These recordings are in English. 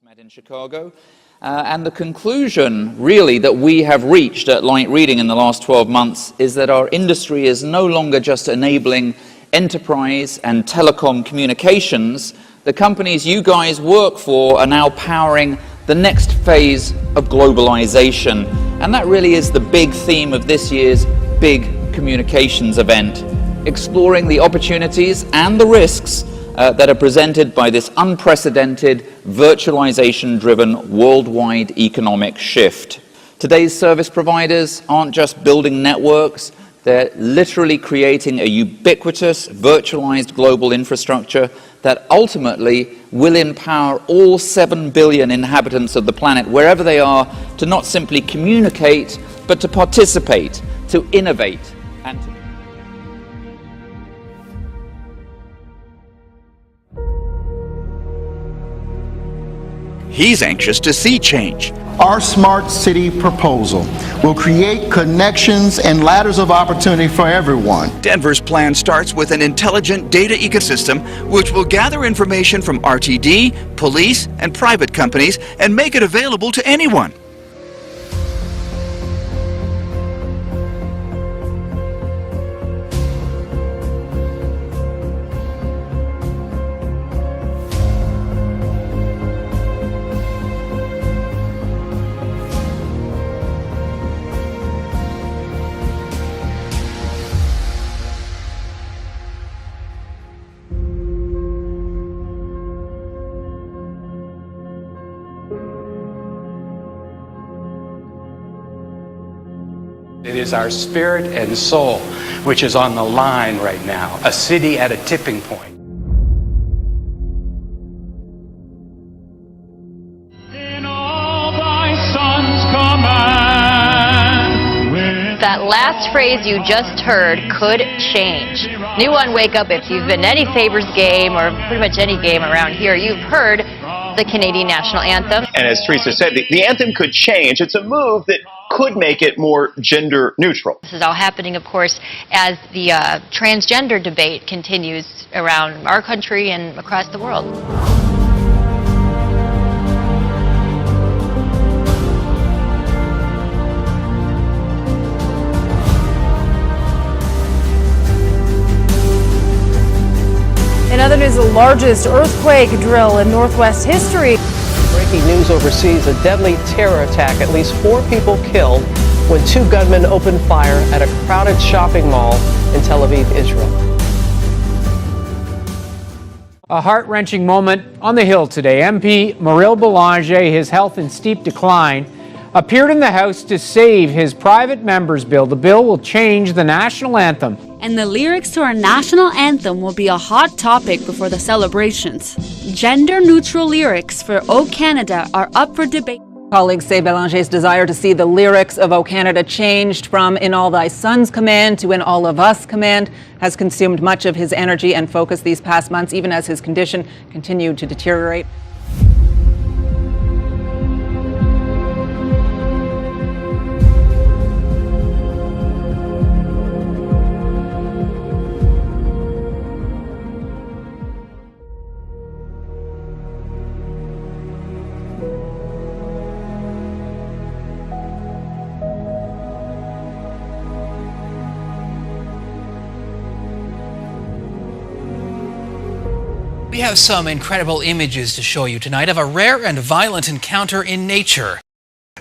Met in Chicago, and the conclusion really that we have reached at Light Reading in the last 12 months is that our industry is no longer just enabling enterprise and telecom communications. The companies you guys work for are now powering the next phase of globalization, and that really is the big theme of this year's big communications event, exploring the opportunities and the risks that are presented by this unprecedented, virtualization-driven worldwide economic shift. Today's service providers aren't just building networks, they're literally creating a ubiquitous, virtualized global infrastructure that ultimately will empower all 7 billion inhabitants of the planet, wherever they are, to not simply communicate, but to participate, to innovate, and to... He's anxious to see change. Our smart city proposal will create connections and ladders of opportunity for everyone. Denver's plan starts with an intelligent data ecosystem which will gather information from RTD, police, and private companies and make it available to anyone. It is our spirit and soul which is on the line right now, a city at a tipping point. In all thy son's command. That last phrase you just heard could change. New on Wake Up, if you've been to any Sabres game or pretty much any game around here, you've heard the Canadian national anthem. And as Teresa said, the anthem could change. It's a move that could make it more gender neutral. This is all happening, of course, as the transgender debate continues around our country and across the world. In other news, the largest earthquake drill in Northwest history. Breaking news overseas, a deadly terror attack. At least 4 people killed when 2 gunmen opened fire at a crowded shopping mall in Tel Aviv, Israel. A heart-wrenching moment on the Hill today. MP Muril Boulanger, his health in steep decline, appeared in the House to save his private member's bill. The bill will change the national anthem. And the lyrics to our national anthem will be a hot topic before the celebrations. Gender-neutral lyrics for O Canada are up for debate. Colleagues say Boulanger's desire to see the lyrics of O Canada changed from In All Thy Sons Command to In All of Us Command has consumed much of his energy and focus these past months, even as his condition continued to deteriorate. We have some incredible images to show you tonight of a rare and violent encounter in nature.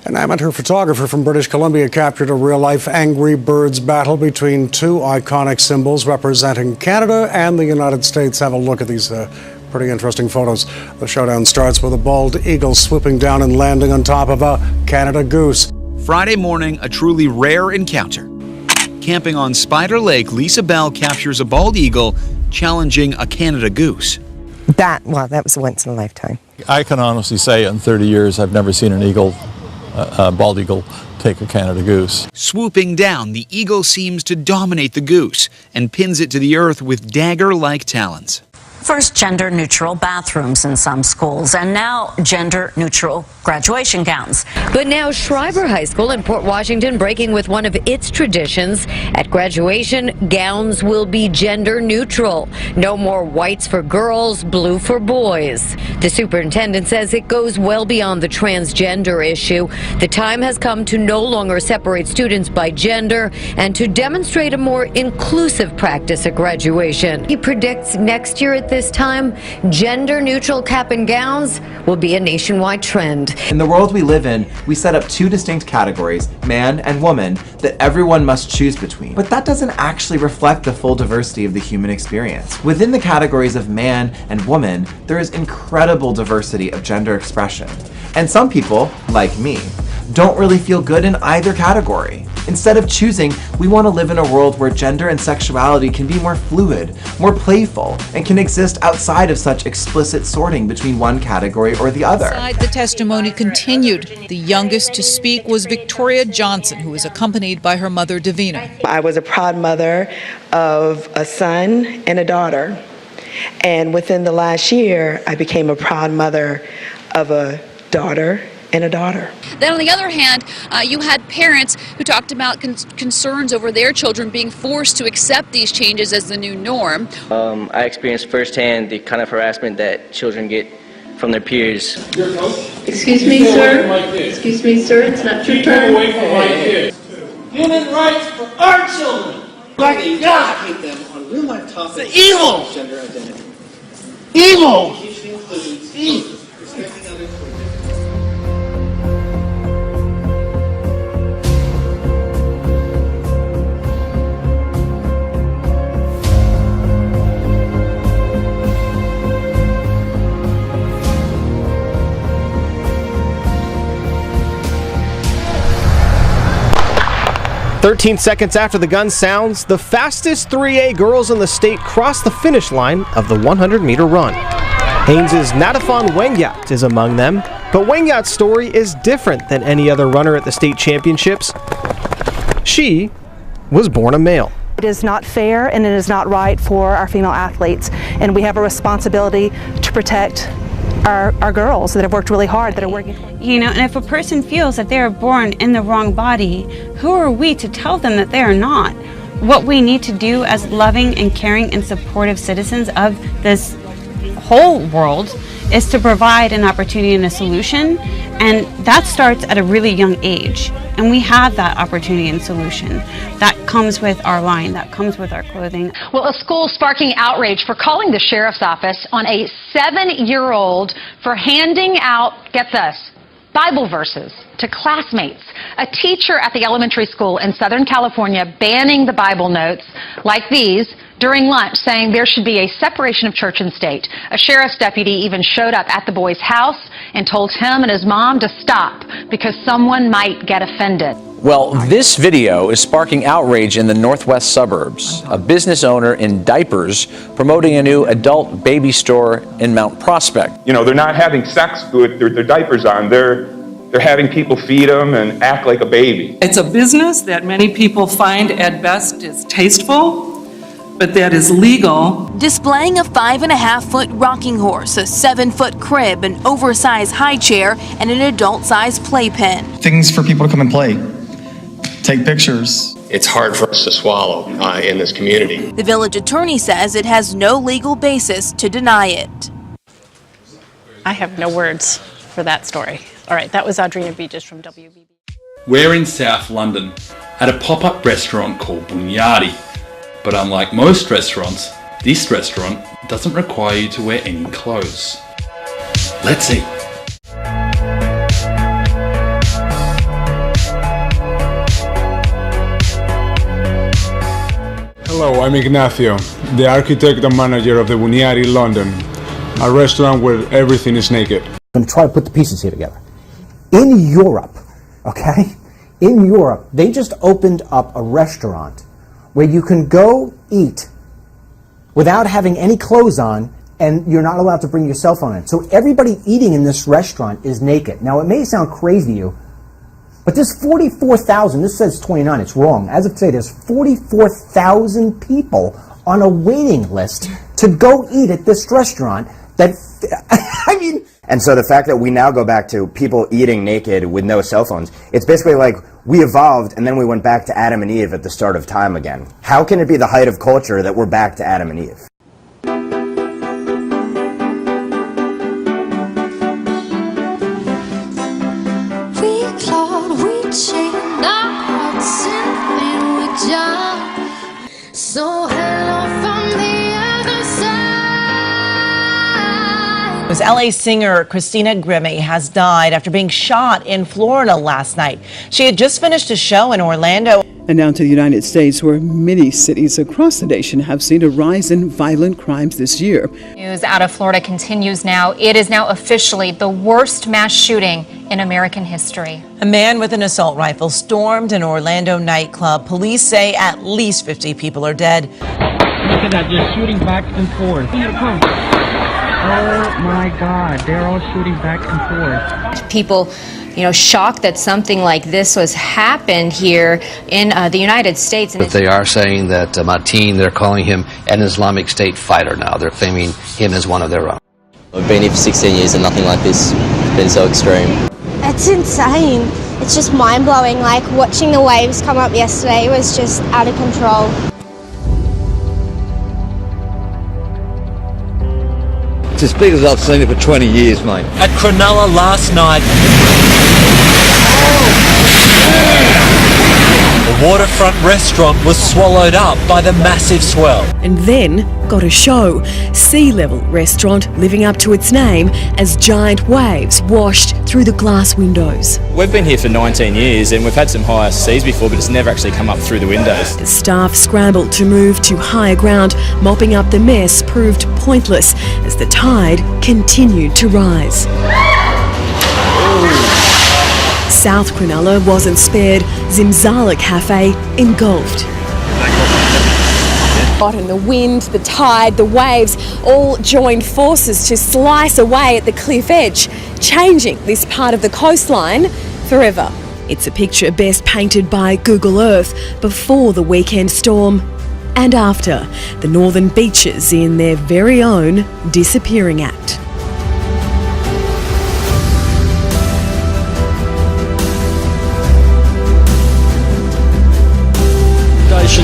An amateur photographer from British Columbia captured a real-life Angry Birds battle between 2 iconic symbols representing Canada and the United States. Have a look at these pretty interesting photos. The showdown starts with a bald eagle swooping down and landing on top of a Canada goose. Friday morning, a truly rare encounter. Camping on Spider Lake, Lisa Bell captures a bald eagle challenging a Canada goose. That was once in a lifetime. I can honestly say in 30 years I've never seen an eagle, a bald eagle, take a Canada goose. Swooping down, the eagle seems to dominate the goose and pins it to the earth with dagger-like talons. First, gender-neutral bathrooms in some schools, and now gender-neutral graduation gowns. But now Schreiber High School in Port Washington breaking with one of its traditions. At graduation, gowns will be gender-neutral. No more whites for girls, blue for boys. The superintendent says it goes well beyond the transgender issue. The time has come to no longer separate students by gender and to demonstrate a more inclusive practice at graduation. He predicts next year at this time, gender-neutral cap and gowns will be a nationwide trend. In the world we live in, we set up two distinct categories, man and woman, that everyone must choose between. But that doesn't actually reflect the full diversity of the human experience. Within the categories of man and woman, there is incredible diversity of gender expression. And some people, like me, don't really feel good in either category. Instead of choosing, we want to live in a world where gender and sexuality can be more fluid, more playful, and can exist outside of such explicit sorting between one category or the other. The testimony continued. The youngest to speak was Victoria Johnson, who was accompanied by her mother, Davina. I was a proud mother of a son and a daughter. And within the last year, I became a proud mother of a daughter and a daughter. Then on the other hand, you had parents who talked about concerns over their children being forced to accept these changes as the new norm. I experienced firsthand the kind of harassment that children get from their peers. Excuse me, sir. Excuse me, sir. It's not your turn. Away from my kids. Human rights for our children. Like God. On real life topics. It's evil. Gender identity. Evil. Evil. "13 seconds after the gun sounds, the fastest 3A girls in the state cross the finish line of the 100-meter run. Haynes' Natafon Wengyat is among them, but Wengyat's story is different than any other runner at the state championships. She was born a male. It is not fair and it is not right for our female athletes, and we have a responsibility to protect our girls that have worked really hard, that are working. You know, and if a person feels that they are born in the wrong body, who are we to tell them that they are not? What we need to do as loving and caring and supportive citizens of this whole world is to provide an opportunity and a solution, and that starts at a really young age. And we have that opportunity and solution. That comes with our line, that comes with our clothing. Well, a school sparking outrage for calling the sheriff's office on a 7-year-old for handing out, get this, Bible verses to classmates. A teacher at the elementary school in Southern California banning the Bible notes like these during lunch, saying there should be a separation of church and state. A sheriff's deputy even showed up at the boy's house and told him and his mom to stop because someone might get offended. Well, this video is sparking outrage in the northwest suburbs. A business owner in diapers promoting a new adult baby store in Mount Prospect. You know, they're not having sex with their diapers on. They're having people feed them and act like a baby. It's a business that many people find at best is tasteful, but that is legal. Displaying a 5.5-foot rocking horse, a 7-foot crib, an oversized high chair, and an adult-sized playpen. Things for people to come and play, take pictures. It's hard for us to swallow in this community. The village attorney says it has no legal basis to deny it. I have no words for that story. All right, that was Audrina Beaches from WBB. We're in South London at a pop-up restaurant called Bunyadi. But unlike most restaurants, this restaurant doesn't require you to wear any clothes. Let's see. Hello, I'm Ignacio, the architect and manager of the Bunyadi London, a restaurant where everything is naked. I'm going to try to put the pieces here together. In Europe, okay, in Europe, they just opened up a restaurant where you can go eat without having any clothes on, and you're not allowed to bring your cell phone in. So everybody eating in this restaurant is naked. Now, it may sound crazy to you, but there's 44,000, this says 29, it's wrong. As of today, there's 44,000 people on a waiting list to go eat at this restaurant that, I mean... And so the fact that we now go back to people eating naked with no cell phones, it's basically like we evolved and then we went back to Adam and Eve at the start of time again. How can it be the height of culture that we're back to Adam and Eve? So hello from the other side. LA singer Christina Grimmie has died after being shot in Florida last night. She had just finished a show in Orlando. And now to the United States, where many cities across the nation have seen a rise in violent crimes this year. News out of Florida continues now. It is now officially the worst mass shooting in American history. A man with an assault rifle stormed an Orlando nightclub. Police say at least 50 people are dead. Look at that, just shooting back and forth. Oh my God, they're all shooting back and forth. People, shocked that something like this was happened here in the United States. But they are saying that Mateen, they're calling him an Islamic State fighter now. They're claiming him as one of their own. I've been here for 16 years and nothing like this has been so extreme. It's insane. It's just mind-blowing. Like watching the waves come up yesterday was just out of control. It's as big as I've seen it for 20 years, mate. At Cronulla last night, the waterfront restaurant was swallowed up by the massive swell. And then got a show. Sea Level restaurant living up to its name as giant waves washed through the glass windows. We've been here for 19 years and we've had some higher seas before, but it's never actually come up through the windows. The staff scrambled to move to higher ground. Mopping up the mess proved pointless as the tide continued to rise. South Cronulla wasn't spared. Zimzala Cafe engulfed. And the wind, the tide, the waves all joined forces to slice away at the cliff edge, changing this part of the coastline forever. It's a picture best painted by Google Earth before the weekend storm and after, the northern beaches in their very own disappearing act.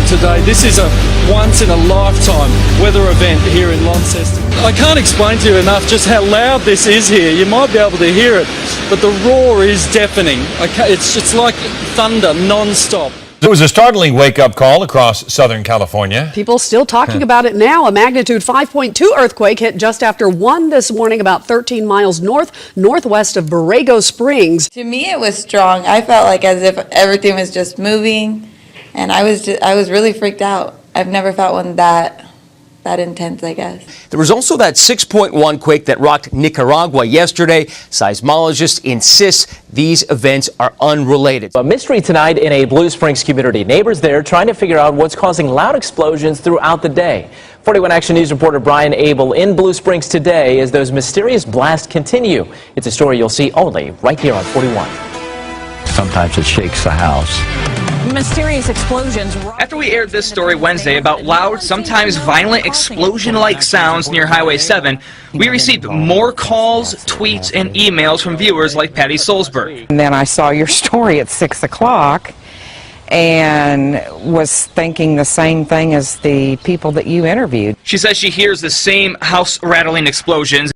Today. This is a once-in-a-lifetime weather event here in Launceston. I can't explain to you enough just how loud this is here. You might be able to hear it, but the roar is deafening. It's like thunder non-stop. It was a startling wake-up call across Southern California. People still talking about it now. A magnitude 5.2 earthquake hit just after 1 this morning, about 13 miles northwest of Borrego Springs. To me, it was strong. I felt like as if everything was just moving. And I was really freaked out. I've never felt one that intense, I guess. There was also that 6.1 quake that rocked Nicaragua yesterday. Seismologists insist these events are unrelated. A mystery tonight in a Blue Springs community. Neighbors there trying to figure out what's causing loud explosions throughout the day. 41 Action News reporter Brian Abel in Blue Springs today as those mysterious blasts continue. It's a story you'll see only right here on 41. Sometimes it shakes the house. Mysterious explosions. After we aired this story Wednesday about loud, sometimes violent explosion-like sounds near Highway 7, we received more calls, tweets, and emails from viewers like Patty Solzberg. And then I saw your story at 6 o'clock and was thinking the same thing as the people that you interviewed. She says she hears the same house-rattling explosions